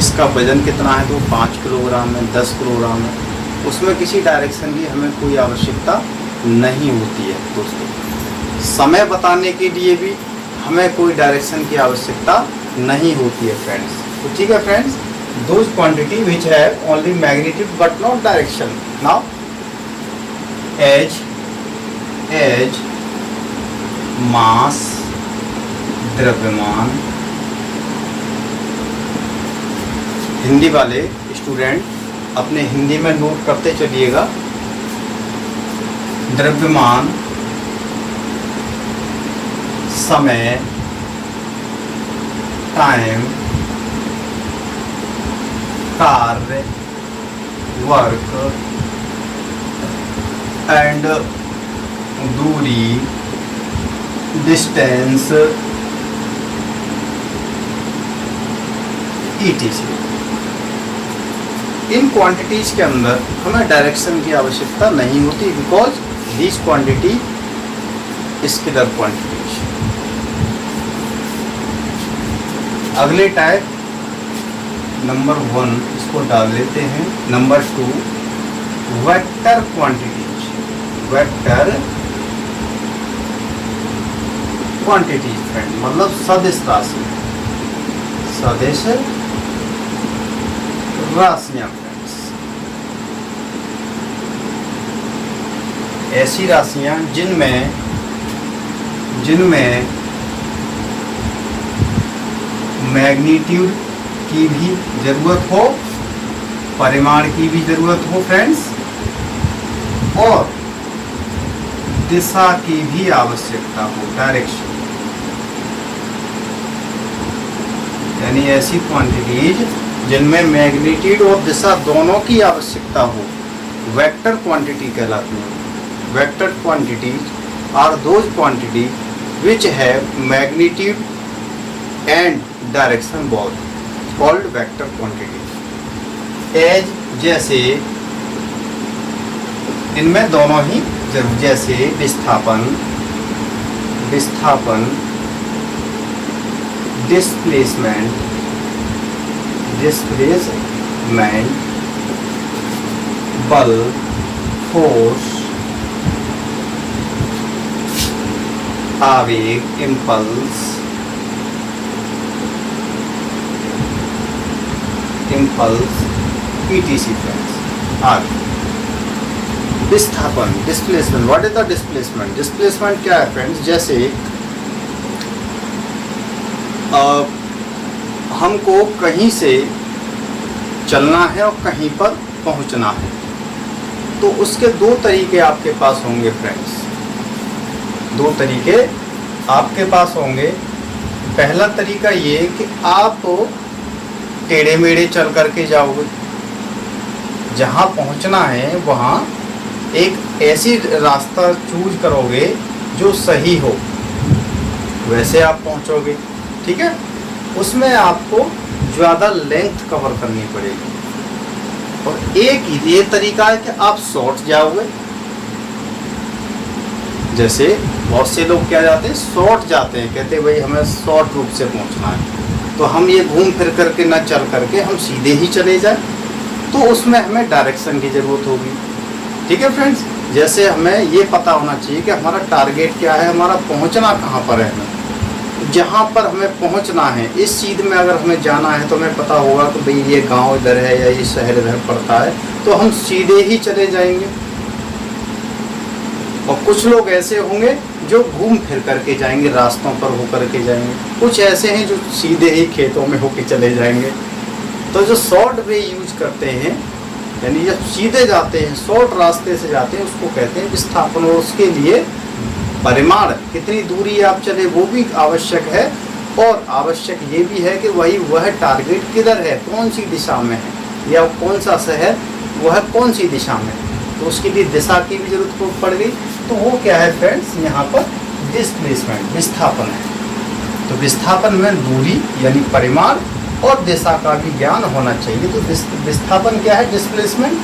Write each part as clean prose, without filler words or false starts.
इसका वजन कितना है तो 5 किलोग्राम है, 10 किलोग्राम है, उसमें किसी डायरेक्शन की हमें कोई आवश्यकता नहीं होती है दोस्तों। समय बताने के लिए भी हमें कोई डायरेक्शन की आवश्यकता नहीं होती है फ्रेंड्स। तो ठीक है friends, those quantity which have only magnitude but not direction. Now as mass, द्रव्यमान, हिंदी वाले स्टूडेंट अपने हिंदी में नोट करते चलिएगा। द्रव्यमान, समय, टाइम, कार्य, वर्क एंड दूरी, डिस्टेंस, ETC। इन क्वांटिटीज के अंदर हमें डायरेक्शन की आवश्यकता नहीं होती, because these quantity scalar quantities. अगले टाइप नंबर 1 इसको डाल लेते हैं। Number 2 vector quantities. Vector quantities friend मतलब सदिश राशि, सदिश राशियां फ्रेंड्स। ऐसी राशियां जिनमें मैग्नीट्यूड की भी जरूरत हो, परिमाण की भी जरूरत हो फ्रेंड्स, और दिशा की भी आवश्यकता हो, डायरेक्शन। यानी ऐसी क्वांटिटीज जिनमें मैग्नीट्यूड और दिशा दोनों की आवश्यकता हो, वेक्टर क्वांटिटी कहलाती है। Vector quantities are those quantity which have magnitude and direction both, called vector quantity. As जैसे, इनमें दोनों ही जरूर, जैसे विस्थापन, डिस्प्लेसमेंट, बल, फोर्स, आवेग, इम्पल्स, ETC फ्रेंड्स। आगे विस्थापन, displacement. What is the displacement? Displacement क्या है फ्रेंड्स? जैसे हमको कहीं से चलना है और कहीं पर पहुंचना है, तो उसके 2 तरीके आपके पास होंगे फ्रेंड्स। 2 तरीके आपके पास होंगे। पहला तरीका ये कि आप टेढ़े मेढ़े चल करके जाओगे, जहाँ पहुँचना है वहाँ एक ऐसी रास्ता चूज करोगे जो सही हो, वैसे आप पहुँचोगे। ठीक है, उसमें आपको ज़्यादा लेंथ कवर करनी पड़ेगी। और एक ये तरीका है कि आप शॉर्ट जाओगे, जैसे बहुत से लोग क्या जाते हैं, शॉर्ट जाते हैं, कहते हैं भाई हमें शॉर्ट रूट से पहुंचना है, तो हम ये घूम फिर करके ना चल करके हम सीधे ही चले जाए, तो उसमें हमें डायरेक्शन की ज़रूरत होगी। ठीक है फ्रेंड्स, जैसे हमें ये पता होना चाहिए कि हमारा टारगेट क्या है, हमारा पहुंचना कहाँ पर है। हमें जहाँ पर हमें पहुँचना है, इस चीज़ में अगर हमें जाना है तो हमें पता होगा कि भाई ये गांव इधर है या ये शहर इधर पड़ता है, तो हम सीधे ही चले जाएंगे। और कुछ लोग ऐसे होंगे जो घूम फिर करके जाएंगे, रास्तों पर हो करके जाएंगे। कुछ ऐसे हैं जो सीधे ही खेतों में होके चले जाएंगे। तो जो शॉर्ट वे यूज करते हैं, यानी जब सीधे जाते हैं, शॉर्ट रास्ते से जाते हैं, उसको कहते हैं विस्थापन। और उसके लिए परिमाण, कितनी दूरी आप चले वो भी आवश्यक है, और आवश्यक ये भी है कि वह टारगेट किधर है, कौन सी दिशा में है, या कौन सा शहर वह कौन सी दिशा में, तो उसके लिए दिशा की भी जरूरत पड़ गई। तो वो क्या है फ्रेंड्स, यहाँ पर डिस्प्लेसमेंट, विस्थापन है। तो विस्थापन में दूरी यानी परिमाण और दिशा का भी ज्ञान होना चाहिए। तो विस्थापन क्या है? Displacement,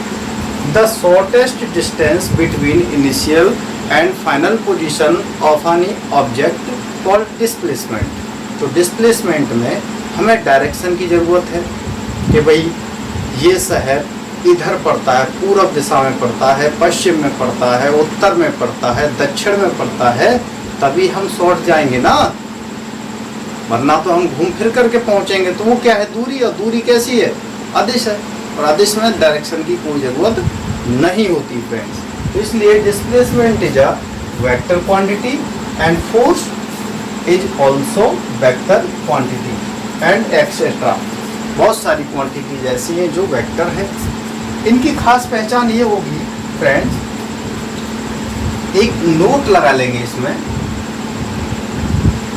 the shortest distance between initial and final position of any object called displacement. तो डिस्प्लेसमेंट में हमें डायरेक्शन की ज़रूरत है, कि भाई ये शहर इधर पड़ता है, पूर्व दिशा में पड़ता है, पश्चिम में पड़ता है, उत्तर में पड़ता है, दक्षिण में पड़ता है, तभी हम शॉर्ट जाएंगे ना, वरना तो हम घूम फिर करके पहुंचेंगे। तो वो क्या है, दूरी, और दूरी कैसी है, अदिश है, और अदिश में डायरेक्शन की कोई जरूरत नहीं होती फ्रेंड्स। तो इसलिए displacement is a vector quantity and force is also vector quantity and etcetera. बहुत सारी क्वांटिटीज ऐसी हैं जो वेक्टर है। इनकी खास पहचान ये होगी फ्रेंड्स, एक नोट लगा लेंगे इसमें,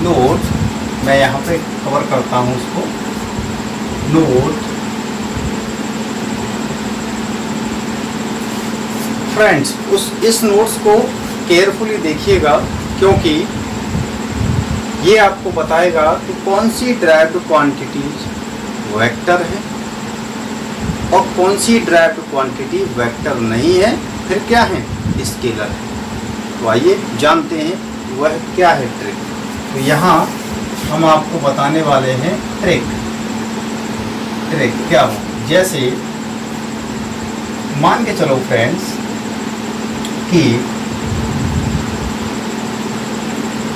नोट मैं यहाँ पे कवर करता हूँ उसको, नोट फ्रेंड्स। इस नोट्स को केयरफुली देखिएगा, क्योंकि ये आपको बताएगा कि कौन सी ड्राइव्ड क्वांटिटीज वेक्टर है और कौन सी ड्राइव्ड क्वांटिटी वेक्टर नहीं है, फिर क्या है, स्केलर है। तो आइए जानते हैं वह क्या है ट्रिक। तो यहाँ हम आपको बताने वाले हैं ट्रिक क्या हो। जैसे मान के चलो फ्रेंड्स कि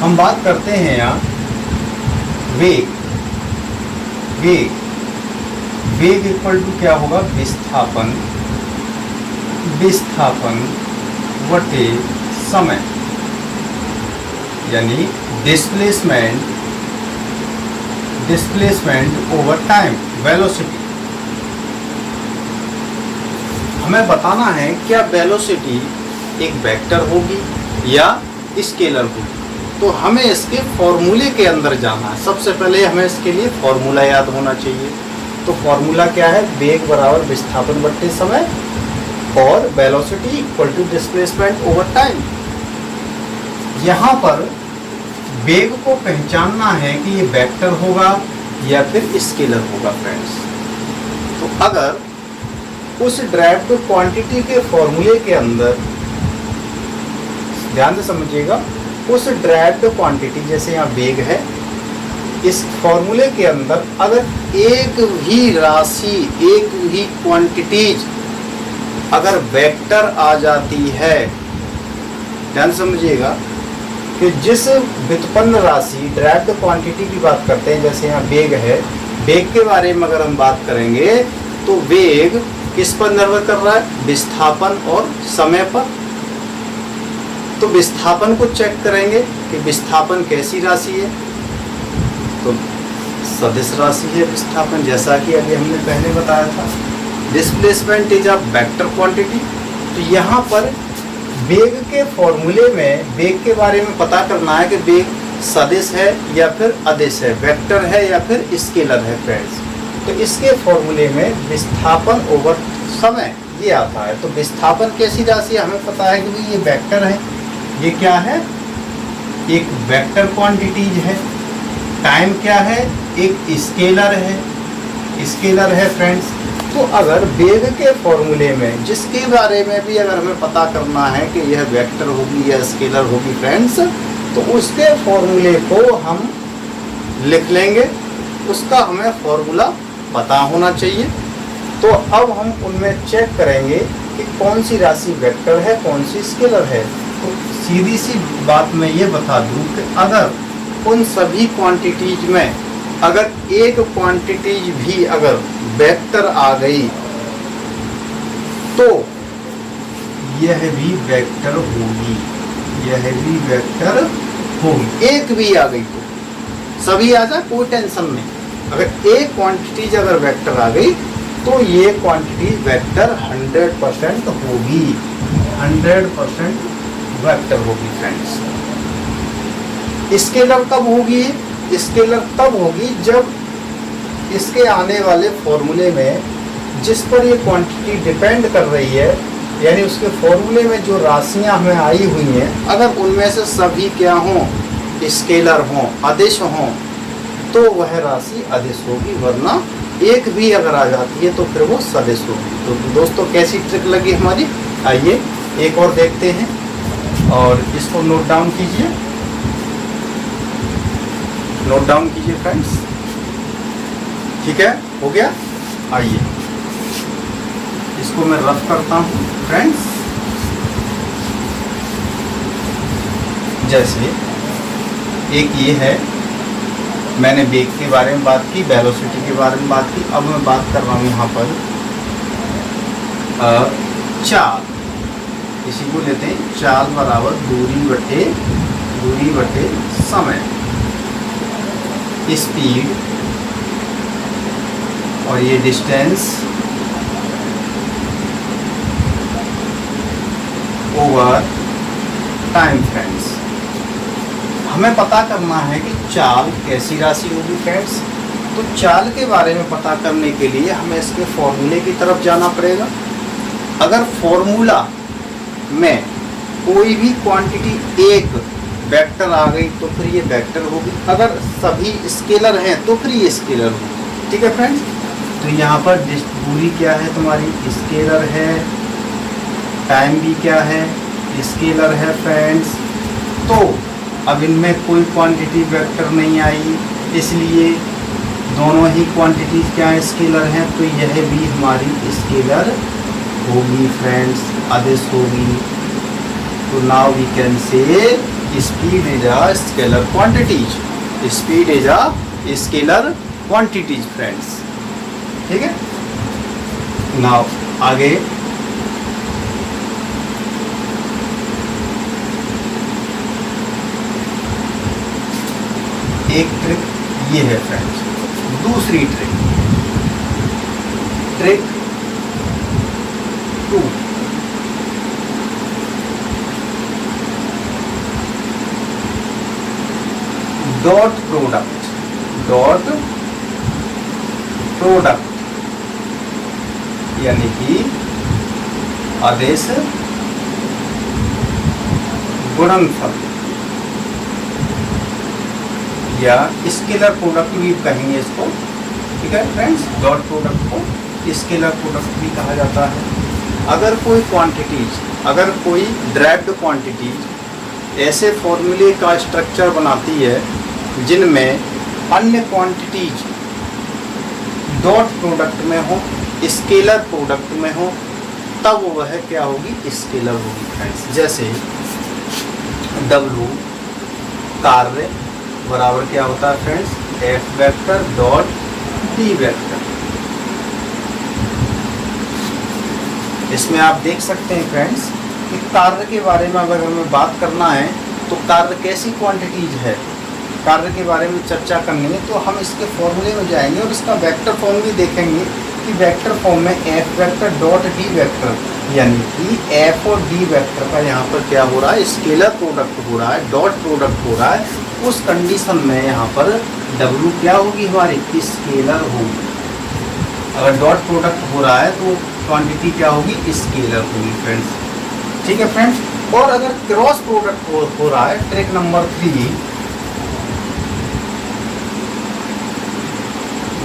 हम बात करते हैं यहाँ वेग इक्वल टू क्या होगा, विस्थापन बटे समय, यानी डिस्प्लेसमेंट ओवर टाइम, वेलोसिटी। हमें बताना है क्या वेलोसिटी एक वेक्टर होगी या स्केलर होगी। तो हमें इसके फॉर्मूले के अंदर जाना है। सबसे पहले हमें इसके लिए फॉर्मूला याद होना चाहिए। तो फॉर्मूला क्या है, वेग बराबर विस्थापन बटे समय और velocity equal to displacement over time. यहाँ पर वेग को पहचानना है कि ये वेक्टर होगा या फिर स्केलर होगा फ्रेंड्स। तो अगर उस ड्राइव्ड क्वांटिटी के फॉर्मूले के अंदर, ध्यान से समझिएगा, उस ड्राइव्ड क्वांटिटी जैसे यहाँ वेग है, इस फॉर्मूले के अंदर अगर एक भी राशि, एक भी क्वांटिटीज अगर वेक्टर आ जाती है, ध्यान समझिएगा कि जिस व्युत्पन्न राशि ड्राइव्ड क्वांटिटी की बात करते हैं, जैसे यहाँ वेग है, वेग के बारे में अगर हम बात करेंगे तो वेग किस पर निर्भर कर रहा है, विस्थापन और समय पर। तो विस्थापन को चेक करेंगे कि विस्थापन कैसी राशि है, तो सदिश राशि है विस्थापन, जैसा कि अभी हमने पहले बताया था। Displacement is a vector quantity. तो यहाँ पर वेग के फॉर्मूले में वेग के बारे में पता करना है कि वेग सदिश है या फिर अदिश है, वेक्टर है या फिर स्केलर है फ्रेंड्स। तो इसके फॉर्मूले में विस्थापन ओवर समय ये आता है। तो विस्थापन कैसी राशि है, हमें पता है कि ये वेक्टर है, ये क्या है, एक वेक्टर क्वांटिटीज है। टाइम क्या है, एक स्केलर है फ्रेंड्स। तो अगर वेग के फॉर्मूले में जिसके बारे में भी अगर हमें पता करना है कि यह वेक्टर होगी या स्केलर होगी फ्रेंड्स, तो उसके फॉर्मूले को हम लिख लेंगे, उसका हमें फॉर्मूला पता होना चाहिए। तो अब हम उनमें चेक करेंगे कि कौन सी राशि वेक्टर है, कौन सी स्केलर है। तो सीधी सी बात मैं ये बता दूं कि अगर उन सभी क्वांटिटीज में अगर एक क्वांटिटीज भी अगर वेक्टर आ गई तो यह भी वेक्टर होगी, एक भी आ गई तो सभी आ जाए, कोई टेंशन नहीं। अगर एक क्वांटिटीज अगर वेक्टर आ गई तो ये क्वांटिटी वेक्टर 100% होगी, 100% वेक्टर होगी फ्रेंड्स। स्केलर कब होगी, स्केलर तब होगी जब इसके आने वाले फॉर्मूले में जिस पर ये क्वांटिटी डिपेंड कर रही है, यानी उसके फॉर्मूले में जो राशियां हमें आई हुई हैं, अगर उनमें से सभी क्या हों, स्केलर हों, अदिश हों, तो वह राशि अदिश होगी, वरना एक भी अगर आ जाती है तो फिर वो सदिश होगी। तो दोस्तों कैसी ट्रिक लगी हमारी, आइए एक और देखते हैं और इसको नोट डाउन कीजिए, फ्रेंड्स। ठीक है, हो गया। आइए इसको मैं रफ करता हूँ फ्रेंड्स। जैसे एक ये है, मैंने वेग के बारे में बात की, वेलोसिटी के बारे में बात की। अब मैं बात कर रहा हूँ यहाँ पर चाल। इसी को लेते हैं चाल बराबर दूरी बटे समय। स्पीड और ये डिस्टेंस ओवर टाइम फ्रेंड्स। हमें पता करना है कि चाल कैसी राशि होगी फ्रेंड्स। तो चाल के बारे में पता करने के लिए हमें इसके फॉर्मूले की तरफ जाना पड़ेगा। अगर फॉर्मूला में कोई भी क्वांटिटी एक वेक्टर आ गई तो फिर ये वेक्टर होगी, अगर सभी स्केलर हैं तो फिर ये स्केलर होगी। ठीक है फ्रेंड्स। तो यहाँ पर दूरी क्या है तुम्हारी, स्केलर है। टाइम भी क्या है, स्केलर है फ्रेंड्स। तो अब इनमें कोई क्वांटिटी वेक्टर नहीं आई, इसलिए दोनों ही क्वांटिटीज क्या है, स्केलर हैं। तो यह भी हमारी स्केलर होगी फ्रेंड्स, आदेश होगी। तो now we can say speed is a scalar quantities. Speed is a scalar quantities friends. ठीक है। नाउ आगे एक ट्रिक ये है फ्रेंड्स। दूसरी ट्रिक 2। डॉट प्रोडक्ट यानी कि आदेश गुणनफल या स्केलर प्रोडक्ट भी कहेंगे इसको। ठीक है फ्रेंड्स। डॉट प्रोडक्ट को स्केलर प्रोडक्ट भी कहा जाता है। अगर कोई क्वांटिटीज, अगर कोई ड्राइव्ड क्वांटिटीज ऐसे फॉर्मूले का स्ट्रक्चर बनाती है जिनमें अन्य क्वांटिटीज डॉट प्रोडक्ट में हो, स्केलर प्रोडक्ट में हो, तब वह क्या होगी, स्केलर होगी फ्रेंड्स। जैसे W कार्य बराबर क्या होता है friends, F vector dot D vector. इसमें आप देख सकते हैं फ्रेंड्स कि कार्य के बारे में अगर हमें बात करना है तो कार्य कैसी क्वांटिटीज है, कार्य के बारे में चर्चा करनी है तो हम इसके फॉर्मूले में जाएंगे और इसका वेक्टर फॉर्म भी देखेंगे कि वेक्टर फॉर्म में F vector dot D vector, यानी कि F और D वेक्टर का यहाँ पर क्या हो रहा है, स्केलर प्रोडक्ट हो रहा है, डॉट प्रोडक्ट हो रहा है। उस कंडीशन में यहाँ पर W क्या होगी, हमारी स्केलर होगी। अगर डॉट प्रोडक्ट हो रहा है तो क्वांटिटी क्या होगी, स्केलर होगी फ्रेंड्स। ठीक है फ्रेंड्स। और अगर क्रॉस प्रोडक्ट हो रहा है, ट्रिक नंबर 3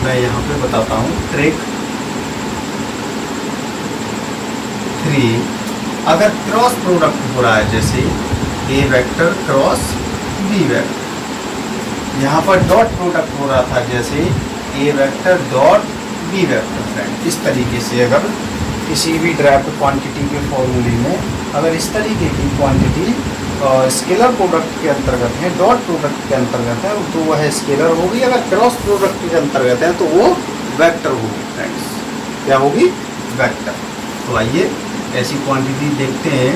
मैं यहाँ पे बताता हूँ। ट्रिक 3 अगर क्रॉस प्रोडक्ट हो रहा है, जैसे A vector cross B vector, यहाँ पर डॉट प्रोडक्ट हो रहा था जैसे A vector dot B vector friend. इस तरीके से अगर किसी भी ड्राइव्ड क्वांटिटी के फॉर्मूले में अगर इस तरीके की क्वांटिटी स्केलर प्रोडक्ट के अंतर्गत है, डॉट प्रोडक्ट के अंतर्गत है, तो वह स्केलर होगी। अगर क्रॉस प्रोडक्ट के अंतर्गत है तो वो वेक्टर होगी फ्रेंड्स। क्या होगी, वेक्टर। तो आइए ऐसी क्वांटिटी देखते हैं।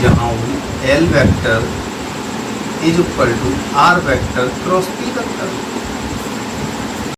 यहाँ होगी L vector is equal to R vector cross P vector.